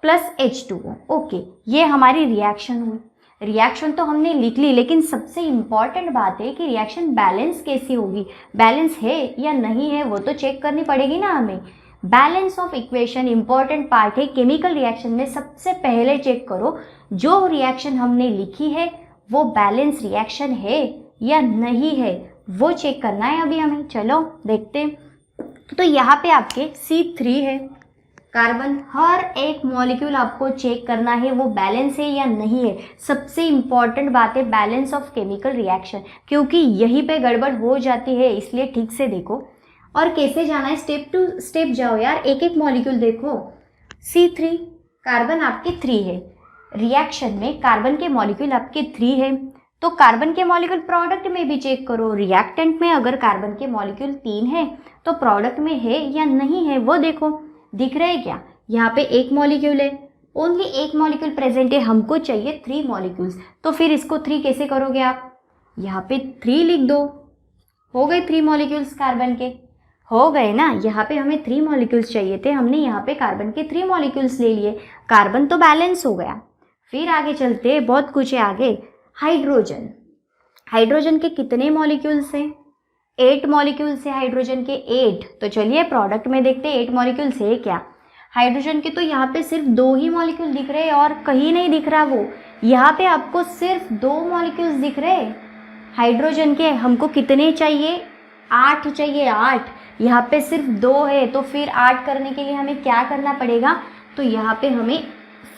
प्लस H2O। ओके, ये हमारी रिएक्शन हुई। रिएक्शन तो हमने लिख ली, लेकिन सबसे इम्पॉर्टेंट बात है कि रिएक्शन बैलेंस कैसी होगी, बैलेंस है या नहीं है वो तो चेक करनी पड़ेगी ना हमें। Balance of equation important part है केमिकल रिएक्शन में। सबसे पहले चेक करो जो रिएक्शन हमने लिखी है वो बैलेंस रिएक्शन है या नहीं है, वो चेक करना है अभी हमें। चलो देखते हैं। तो यहाँ पे आपके C3 है, कार्बन, हर एक मॉलिक्यूल आपको चेक करना है वो बैलेंस है या नहीं है। सबसे इम्पॉर्टेंट बात है बैलेंस ऑफ केमिकल रिएक्शन, क्योंकि यहीं पे गड़बड़ हो जाती है, इसलिए ठीक से देखो। और कैसे जाना है, स्टेप टू स्टेप जाओ यार, एक एक मॉलिक्यूल देखो। C3, कार्बन आपके 3 है, रिएक्शन में कार्बन के मॉलिक्यूल आपके 3 है, तो कार्बन के मॉलिक्यूल प्रोडक्ट में भी चेक करो। रिएक्टेंट में अगर कार्बन के मॉलिक्यूल 3 है तो प्रोडक्ट में है या नहीं है वो देखो। दिख रहा है क्या, यहाँ पे एक मॉलिक्यूल है, ओनली एक मॉलिक्यूल प्रेजेंट है, हमको चाहिए 3 मॉलिक्यूल्स। तो फिर इसको 3 कैसे करोगे आप, यहाँ पे 3 लिख दो, हो गए 3 मॉलिक्यूल्स कार्बन के। हो गए ना। यहाँ पे हमें 3 मॉलिक्यूल्स चाहिए थे, हमने यहाँ पे कार्बन के 3 मॉलिक्यूल्स ले लिए, कार्बन तो बैलेंस हो गया। फिर आगे चलते, बहुत कुछ है आगे। हाइड्रोजन, हाइड्रोजन के कितने मॉलिक्यूल्स हैं? 8 मॉलिक्यूल्स है हाइड्रोजन के, 8। तो चलिए प्रोडक्ट में देखते हैं 8 मॉलिक्यूल्स है क्या। हाइड्रोजन के तो यहाँ पे सिर्फ 2 ही मॉलिक्यूल दिख रहे हैं और कहीं नहीं दिख रहा वो। यहाँ पे आपको सिर्फ 2 मॉलिक्यूल्स दिख रहे हैं हाइड्रोजन के। हमको कितने चाहिए? 8 चाहिए, 8। यहाँ पे सिर्फ 2 है, तो फिर 8 करने के लिए हमें क्या करना पड़ेगा? तो यहाँ पे हमें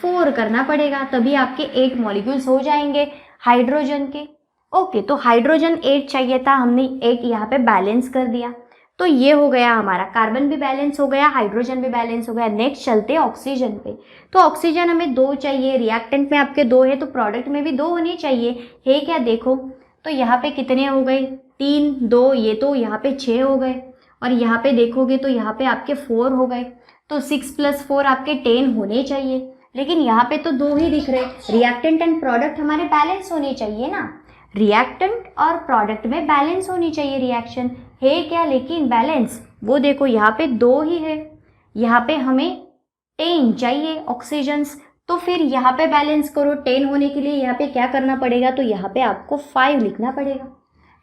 4 करना पड़ेगा, तभी आपके 8 मॉलिक्यूल्स हो जाएंगे हाइड्रोजन के। ओके, तो हाइड्रोजन 8 चाहिए था, हमने 8 यहाँ पे बैलेंस कर दिया। तो ये हो गया हमारा, कार्बन भी बैलेंस हो गया, हाइड्रोजन भी बैलेंस हो गया। नेक्स्ट चलते हैं ऑक्सीजन पे। तो ऑक्सीजन हमें 2 चाहिए, रिएक्टेंट में आपके 2 है, तो प्रोडक्ट में भी 2 होने चाहिए। है क्या? देखो तो यहाँ पे कितने हो गए? 3, 2, ये तो यहाँ पे 6 हो गए, और यहाँ पे देखोगे तो यहाँ पे आपके 4 हो गए। तो 6 + 4 आपके 10 होने चाहिए, लेकिन यहाँ पे तो 2 ही दिख रहे। रिएक्टेंट एंड प्रोडक्ट हमारे बैलेंस होने चाहिए ना, रिएक्टेंट और प्रोडक्ट में बैलेंस होनी चाहिए रिएक्शन। है क्या लेकिन बैलेंस? वो देखो यहाँ पे 2 ही है, यहाँ पे हमें 10 चाहिए ऑक्सीजन्स। तो फिर यहाँ पे बैलेंस करो, 10 होने के लिए यहाँ पे क्या करना पड़ेगा? तो यहाँ पे आपको 5 लिखना पड़ेगा,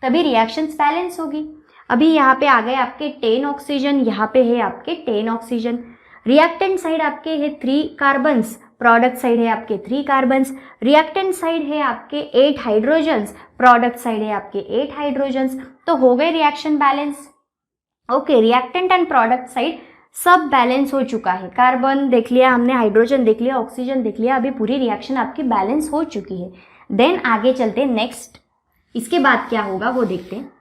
तभी रिएक्शंस बैलेंस होगी। अभी यहाँ पे आ गए आपके 10 ऑक्सीजन, यहाँ पे है आपके 10 ऑक्सीजन। रिएक्टेंट साइड आपके है 3 कार्बन्स, प्रोडक्ट साइड है आपके 3 कार्बन्स। रिएक्टेंट साइड है आपके 8 हाइड्रोजन्स, प्रोडक्ट साइड है आपके 8 हाइड्रोजन्स। तो हो गए reaction balance. Okay, reactant and product side सब बैलेंस हो चुका है। कार्बन देख लिया हमने, हाइड्रोजन देख लिया, ऑक्सीजन देख लिया, अभी पूरी रिएक्शन आपकी बैलेंस हो चुकी है। देन आगे चलते हैं नेक्स्ट, इसके बाद क्या होगा वो देखते हैं।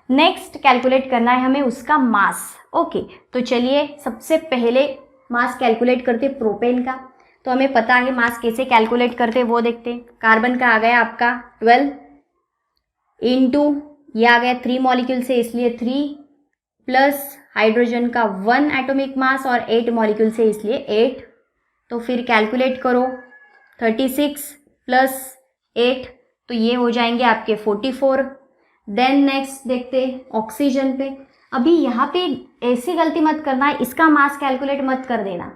नेक्स्ट कैलकुलेट करना है हमें उसका मास। ओके, तो चलिए सबसे पहले मास कैलकुलेट करते प्रोपेन का। तो हमें पता है मास कैसे कैलकुलेट करते वो देखते हैं। कार्बन का आ गया आपका 12 इंटू ये आ गया 3 मॉलिक्यूल से इसलिए 3 प्लस हाइड्रोजन का 1 एटॉमिक मास और 8 मॉलिक्यूल से इसलिए 8। तो फिर कैलकुलेट करो 36 प्लस 8, तो ये हो जाएंगे आपके 44। देन नेक्स्ट देखते ऑक्सीजन पे। अभी यहाँ पे ऐसी गलती मत करना, इसका मास कैलकुलेट मत कर देना।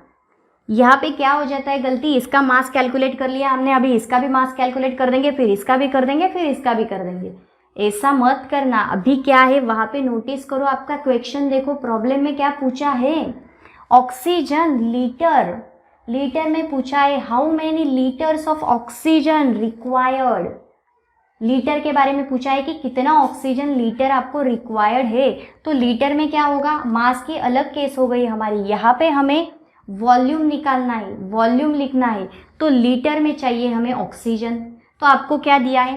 यहाँ पे क्या हो जाता है गलती, इसका मास कैलकुलेट कर लिया हमने, अभी इसका भी मास कैलकुलेट कर देंगे, फिर इसका भी कर देंगे, फिर इसका भी कर देंगे। ऐसा मत करना। अभी क्या है वहाँ पे नोटिस करो, आपका क्वेश्चन देखो, प्रॉब्लम में क्या पूछा है? ऑक्सीजन लीटर, लीटर में पूछा है how many litres of oxygen required. Litre के बारे में पूछा है कि कितना ऑक्सीजन लीटर आपको रिक्वायर्ड है। तो लीटर में क्या होगा, मास की अलग केस हो गई हमारी। यहाँ पे हमें वॉल्यूम निकालना है, वॉल्यूम लिखना है, तो लीटर में चाहिए हमें ऑक्सीजन। तो आपको क्या दिया है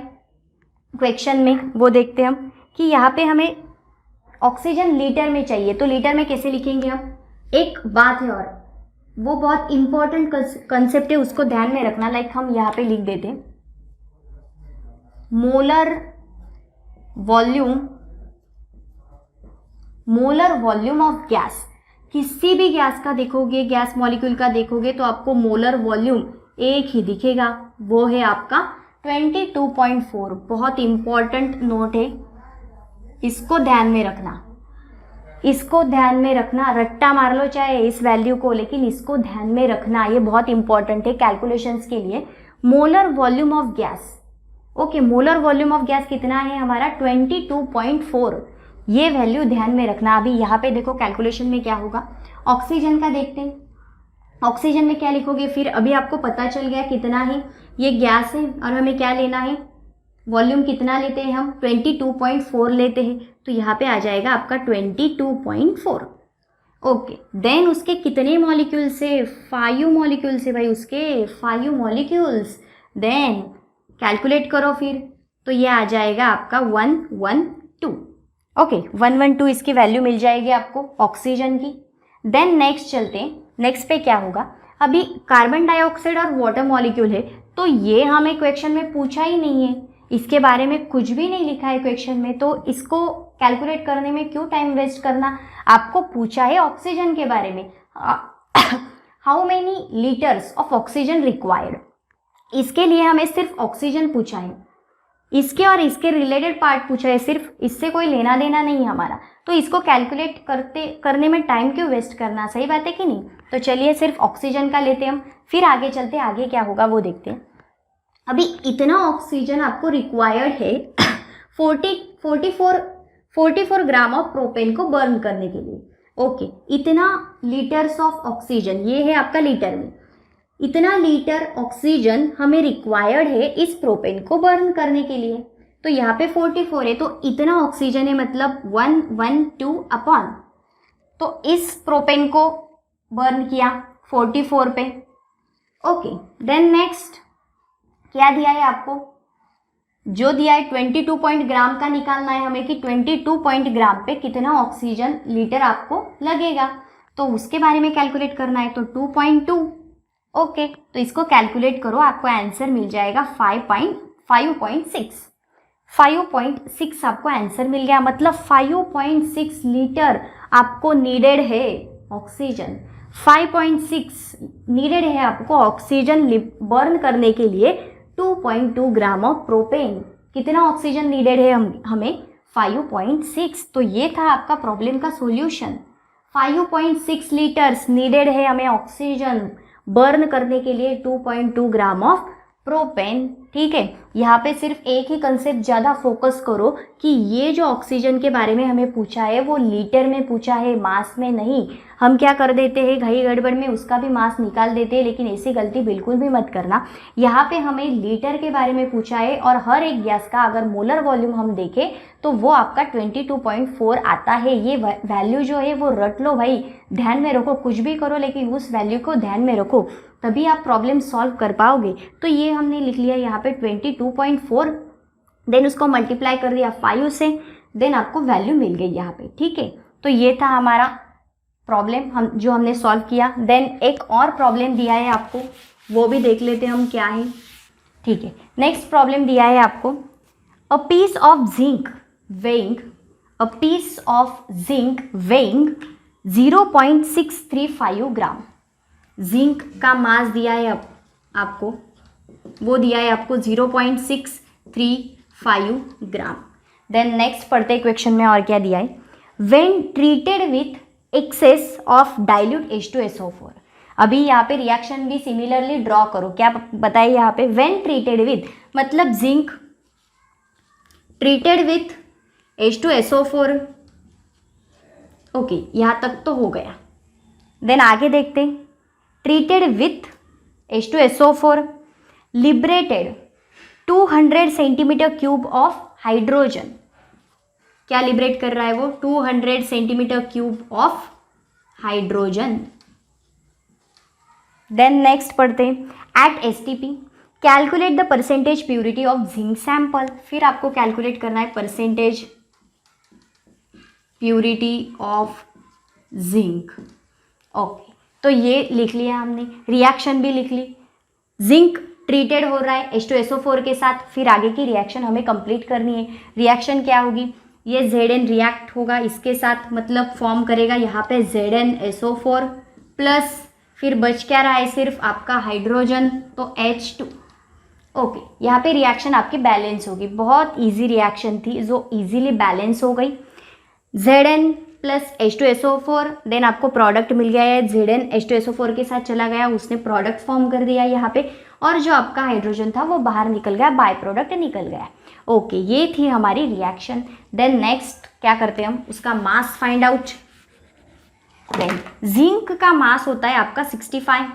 क्वेश्चन में वो देखते हैं हम, कि यहाँ पे हमें ऑक्सीजन लीटर में चाहिए। तो लीटर में कैसे लिखेंगे हम? एक बात है और वो बहुत इंपॉर्टेंट कंसेप्ट है, उसको ध्यान में रखना। लाइक हम यहाँ पे लिख देते हैं मोलर वॉल्यूम ऑफ गैस। किसी भी गैस का देखोगे, गैस मॉलिक्यूल का देखोगे तो आपको मोलर वॉल्यूम एक ही दिखेगा, वो है आपका 22.4। बहुत इंपॉर्टेंट नोट है, इसको ध्यान में रखना, इसको ध्यान में रखना। रट्टा मार लो चाहे इस वैल्यू को, लेकिन इसको ध्यान में रखना, ये बहुत इंपॉर्टेंट है कैलकुलेशंस के लिए। Molar volume of gas, okay, molar volume of gas कितना है हमारा? 22.4। ये वैल्यू ध्यान में रखना। अभी यहाँ पे देखो कैलकुलेशन में क्या होगा, ऑक्सीजन का देखते हैं। ऑक्सीजन में क्या लिखोगे फिर? अभी आपको पता चल गया कितना है, ये गैस है और हमें क्या लेना है, वॉल्यूम कितना लेते हैं हम? 22.4 लेते हैं। तो यहाँ पे आ जाएगा आपका 22.4। ओके, देन उसके कितने मॉलिक्यूल से? 5 मॉलिक्यूल से भाई, उसके 5 मॉलिक्यूल्स। देन कैलकुलेट करो फिर, तो ये आ जाएगा आपका 112। ओके, 112 इसकी वैल्यू मिल जाएगी आपको ऑक्सीजन की। देन नेक्स्ट चलते हैं, नेक्स्ट पे क्या होगा। अभी कार्बन डाइऑक्साइड और वाटर मॉलिक्यूल है, तो ये हमें क्वेश्चन में पूछा ही नहीं है, इसके बारे में कुछ भी नहीं लिखा है क्वेश्चन में, तो इसको कैलकुलेट करने में क्यों टाइम वेस्ट करना। आपको पूछा है ऑक्सीजन के बारे में, how many litres of oxygen required. इसके लिए हमें सिर्फ ऑक्सीजन पूछा है, इसके और इसके रिलेटेड पार्ट पूछा है, सिर्फ इससे कोई लेना देना नहीं हमारा। तो इसको कैलकुलेट करने में टाइम क्यों वेस्ट करना, सही बात है कि नहीं। तो चलिए सिर्फ ऑक्सीजन का लेते हैं हम, फिर आगे चलते आगे क्या होगा वो देखते हैं। अभी इतना ऑक्सीजन आपको रिक्वायर्ड है 44 ग्राम ऑफ प्रोपेन को बर्न करने के लिए। ओके, इतना लीटर्स ऑफ ऑक्सीजन, ये है आपका लीटर में, इतना लीटर ऑक्सीजन हमें रिक्वायर्ड है इस प्रोपेन को बर्न करने के लिए। तो यहाँ पे 44 है, तो इतना ऑक्सीजन है मतलब 112 अपॉन, तो इस प्रोपेन को बर्न किया 44 पे। ओके, देन नेक्स्ट क्या दिया है आपको, जो दिया है 22 पॉइंट ग्राम का निकालना है हमें कि 22 पॉइंट ग्राम पे कितना ऑक्सीजन लीटर आपको लगेगा, तो उसके बारे में कैलकुलेट करना है। तो 2.2, ओके, तो इसको कैलकुलेट करो, आपको आंसर मिल जाएगा 5.6 आपको आंसर मिल गया। मतलब 5.6 लीटर आपको नीडेड है ऑक्सीजन, 5.6 नीडेड है आपको ऑक्सीजन बर्न करने के लिए 2.2 ग्राम ऑफ प्रोपेन। कितना ऑक्सीजन नीडेड है हमें 5.6। तो ये था आपका प्रॉब्लम का सॉल्यूशन। 5.6 लीटर्स नीडेड है हमें ऑक्सीजन बर्न करने के लिए 2.2 ग्राम ऑफ प्रोपेन। ठीक है, यहाँ पे सिर्फ एक ही कंसेप्ट ज़्यादा फोकस करो कि ये जो ऑक्सीजन के बारे में हमें पूछा है वो लीटर में पूछा है, मास में नहीं। हम क्या कर देते हैं घड़ी गड़बड़ में उसका भी मास निकाल देते हैं, लेकिन ऐसी गलती बिल्कुल भी मत करना। यहाँ पे हमें लीटर के बारे में पूछा है और हर एक गैस का अगर मोलर वॉल्यूम हम देखें तो वो आपका 22.4 आता है। ये वैल्यू जो है वो रट लो भाई, ध्यान में रखो, कुछ भी करो लेकिन उस वैल्यू को ध्यान में रखो, तभी आप प्रॉब्लम सॉल्व कर पाओगे। तो ये हमने लिख लिया यहाँ पे 22.4, देन उसको मल्टीप्लाई कर दिया 5 से, देन आपको वैल्यू मिल गई यहाँ पे। ठीक है, तो ये था हमारा प्रॉब्लम जो हमने सॉल्व किया। देन एक और प्रॉब्लम दिया है आपको, वो भी देख लेते हैं हम क्या है। ठीक है, नेक्स्ट प्रॉब्लम दिया है आपको, a piece of zinc weighing 0.635 gram. Zinc का मास दिया है आपको, वो दिया है आपको 0.635 ग्राम। देन नेक्स्ट पढ़ते हैं क्वेश्चन में और क्या दिया है, when treated with access of dilute H2SO4। अभी यहाँ पे रिएक्शन भी सिमिलरली ड्रॉ करो। क्या बताइए यहाँ पे, व्हेन ट्रीटेड विथ मतलब zinc treated with H2SO4। Okay, यहाँ तक तो हो गया। देन आगे देखते हैं, treated with H2SO4 liberated 200 centimetre cube of hydrogen. क्या लिबरेट कर रहा है वो, 200 centimetre cube of hydrogen. Then next पढ़ते हैं, at STP calculate the percentage purity of zinc sample. फिर आपको कैलकुलेट करना है percentage purity of zinc. Okay, तो ये लिख लिया हमने, रिएक्शन भी लिख ली। जिंक ट्रीटेड हो रहा है H2SO4 के साथ, फिर आगे की रिएक्शन हमें कंप्लीट करनी है। रिएक्शन क्या होगी, ये Zn रिएक्ट होगा इसके साथ, मतलब फॉर्म करेगा यहाँ पे ZnSO4 प्लस, फिर बच क्या रहा है सिर्फ आपका हाइड्रोजन, तो H2। ओके, यहाँ पे रिएक्शन आपकी बैलेंस होगी। बहुत इजी रिएक्शन थी जो इजीली बैलेंस हो गई। Zn प्लस H2SO4, देन आपको प्रोडक्ट मिल गया है, Zn H2SO4 के साथ चला गया, उसने प्रोडक्ट फॉर्म कर दिया यहाँ पे, और जो आपका हाइड्रोजन था वो बाहर निकल गया, बाय प्रोडक्ट निकल गया। ओके, ये थी हमारी रिएक्शन। देन नेक्स्ट क्या करते हैं हम, उसका mass find out. Then zinc का मास होता है आपका 65।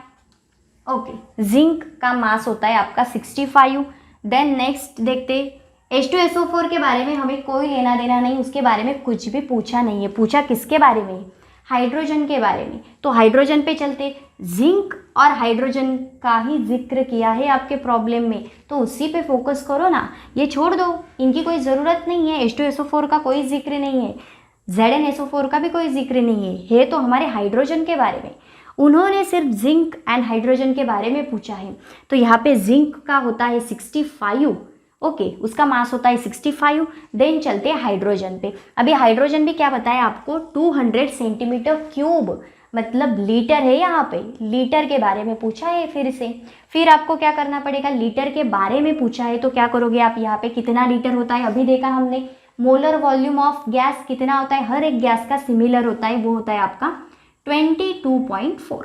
ओके, जिंक का मास होता है आपका 65। देन नेक्स्ट देखते, H2SO4 के बारे में हमें कोई लेना देना नहीं, उसके बारे में कुछ भी पूछा नहीं है। पूछा किसके बारे में, हाइड्रोजन के बारे में। तो हाइड्रोजन पे चलते, जिंक और हाइड्रोजन का ही जिक्र किया है आपके प्रॉब्लम में, तो उसी पे फोकस करो ना, ये छोड़ दो, इनकी कोई ज़रूरत नहीं है। H2SO4 का कोई जिक्र नहीं है, ZnSO4 का भी कोई जिक्र नहीं है तो हमारे हाइड्रोजन के बारे में। उन्होंने सिर्फ जिंक एंड हाइड्रोजन के बारे में पूछा है, तो यहाँ पे जिंक का होता है 65। ओके, उसका मास होता है 65। देन चलते हैं हाइड्रोजन पे। अभी हाइड्रोजन भी क्या बताया आपको, 200 सेंटीमीटर क्यूब, मतलब लीटर है, यहाँ पे लीटर के बारे में पूछा है फिर से। फिर आपको क्या करना पड़ेगा, लीटर के बारे में पूछा है तो क्या करोगे आप, यहाँ पे कितना लीटर होता है अभी देखा हमने, मोलर वॉल्यूम ऑफ गैस कितना होता है, हर एक गैस का सिमिलर होता है, वो होता है आपका 22.4।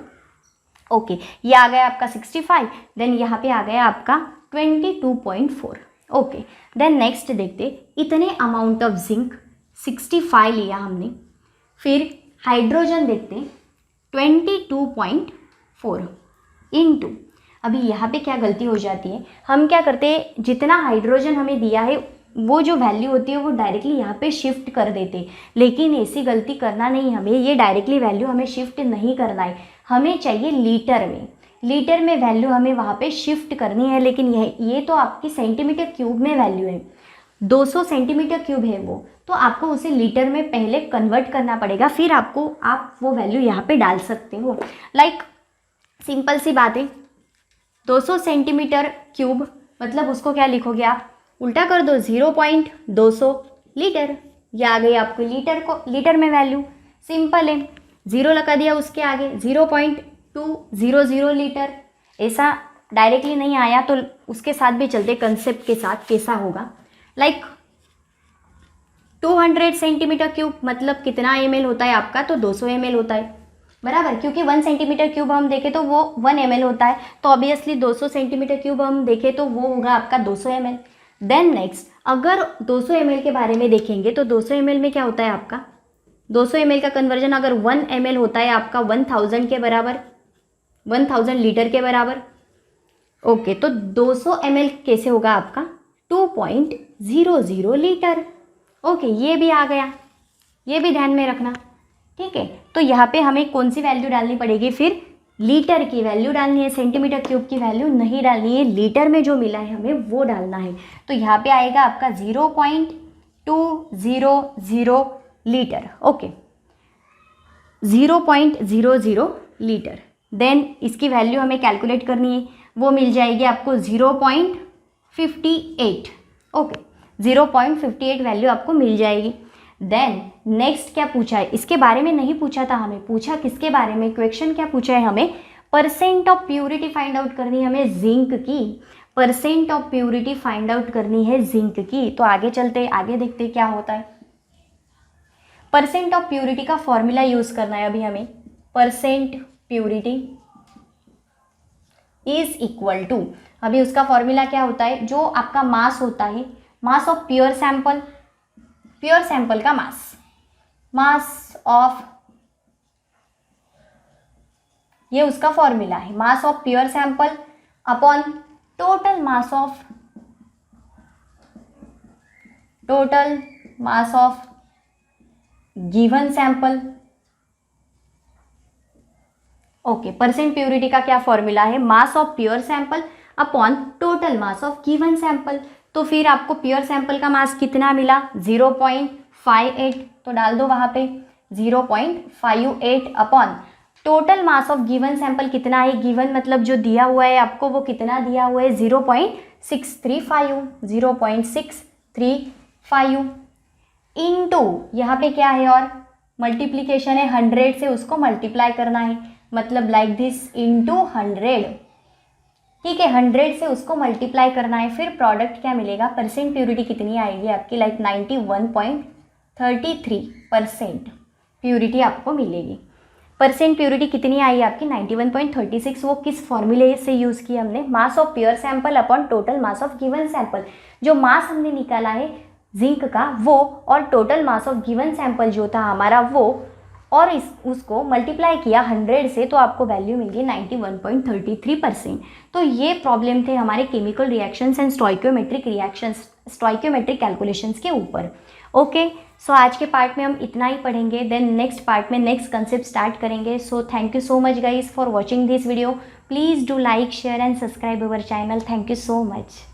ओके, ये आ गया आपका 65, देन यहाँ पे आ गया आपका 22.4। ओके, देन नेक्स्ट देखते, इतने अमाउंट ऑफ जिंक 65 लिया हमने, फिर हाइड्रोजन देखते 22.4 इनटू, अभी यहाँ पे क्या गलती हो जाती है, हम क्या करते हैं, जितना हाइड्रोजन हमें दिया है वो जो वैल्यू होती है वो डायरेक्टली यहाँ पे शिफ्ट कर देते, लेकिन ऐसी गलती करना नहीं, हमें ये डायरेक्टली वैल्यू हमें शिफ्ट नहीं करना है, हमें चाहिए लीटर में वैल्यू हमें वहाँ पे शिफ्ट करनी है। लेकिन ये तो आपकी सेंटीमीटर क्यूब में वैल्यू है, 200 सेंटीमीटर क्यूब है वो, तो आपको उसे लीटर में पहले कन्वर्ट करना पड़ेगा, फिर आप वो वैल्यू यहाँ पे डाल सकते हो। लाइक सिंपल सी बात है, 200 सेंटीमीटर क्यूब मतलब उसको क्या लिखोगे आप, उल्टा कर दो 0.200 लीटर, ये आ गई आपको लीटर में वैल्यू, सिंपल है, 0 लगा दिया उसके आगे 0.200 लीटर, ऐसा डायरेक्टली नहीं आया तो उसके साथ भी चलते, कंसेप्ट के साथ कैसा होगा, लाइक 200 सेंटीमीटर क्यूब मतलब कितना ml होता है आपका, तो 200 ml होता है, बराबर, क्योंकि 1 सेंटीमीटर क्यूब हम देखें तो वो 1 ml होता है, तो ऑब्वियसली 200 सेंटीमीटर क्यूब हम देखें तो वो होगा आपका 200 ml। देन नेक्स्ट, अगर 200 ml के बारे में देखेंगे तो 200 ml में क्या होता है आपका, 200 ml का कन्वर्जन अगर 1 ml होता है आपका 1000 के बराबर, 1000 लीटर के बराबर। ओके, तो 200 ml कैसे होगा आपका 2.00 लीटर। ओके, ये भी आ गया, ये भी ध्यान में रखना, ठीक है। तो यहाँ पे हमें कौन सी वैल्यू डालनी पड़ेगी, फिर लीटर की वैल्यू डालनी है, सेंटीमीटर क्यूब की वैल्यू नहीं डालनी है, लीटर में जो मिला है हमें वो डालना है। तो यहाँ पे आएगा आपका 0.200 लीटर। Okay, 0.00 litre. देन इसकी वैल्यू हमें कैलकुलेट करनी है, वो मिल जाएगी आपको 0.58। ओके, 0.58 वैल्यू आपको मिल जाएगी। देन नेक्स्ट क्या पूछा है, इसके बारे में नहीं पूछा था हमें, पूछा किसके बारे में, क्वेश्चन क्या पूछा है हमें, percent of purity find out करनी है हमें जिंक की, percent of purity find out करनी है जिंक की। तो आगे चलते, आगे देखते क्या होता है। परसेंट ऑफ प्योरिटी का फॉर्मूला यूज करना है अभी हमें, percent purity is equal to, अभी उसका फॉर्मूला क्या होता है, जो आपका मास होता है, मास ऑफ प्योर सैंपल का मास ऑफ, ये उसका फॉर्मूला है, mass of pure sample upon total mass of given sample. Okay, percent purity का क्या फॉर्मूला है, mass of pure sample upon total mass of given sample. तो फिर आपको प्योर सैंपल का मास कितना मिला 0.58, तो डाल दो वहाँ पे 0.58 upon total mass of given sample कितना है, गिवन मतलब जो दिया हुआ है आपको वो कितना दिया हुआ है 0.635 इनटू यहाँ पे क्या है और मल्टीप्लीकेशन है 100 से, उसको मल्टीप्लाई करना है, मतलब लाइक दिस इनटू 100, ठीक है, 100 से उसको मल्टीप्लाई करना है। फिर प्रोडक्ट क्या मिलेगा, परसेंट प्योरिटी कितनी आएगी आपकी, लाइक 91.33% प्योरिटी आपको मिलेगी। परसेंट प्योरिटी कितनी आई आपकी 91.36, वो किस फॉर्मूले से यूज़ किया हमने, mass of pure sample upon total mass of given sample. जो मास हमने निकाला है जिंक का वो, और total mass of given sample जो था हमारा वो, और उसको मल्टीप्लाई किया 100 से, तो आपको वैल्यू मिल गई 91.33%। तो ये प्रॉब्लम थे हमारे chemical reactions and stoichiometric calculations के ऊपर। ओके, सो आज के पार्ट में हम इतना ही पढ़ेंगे, देन नेक्स्ट पार्ट में नेक्स्ट कंसेप्ट स्टार्ट करेंगे। So thank you so much guys for watching this video, please do like share and subscribe our channel. Thank you so much.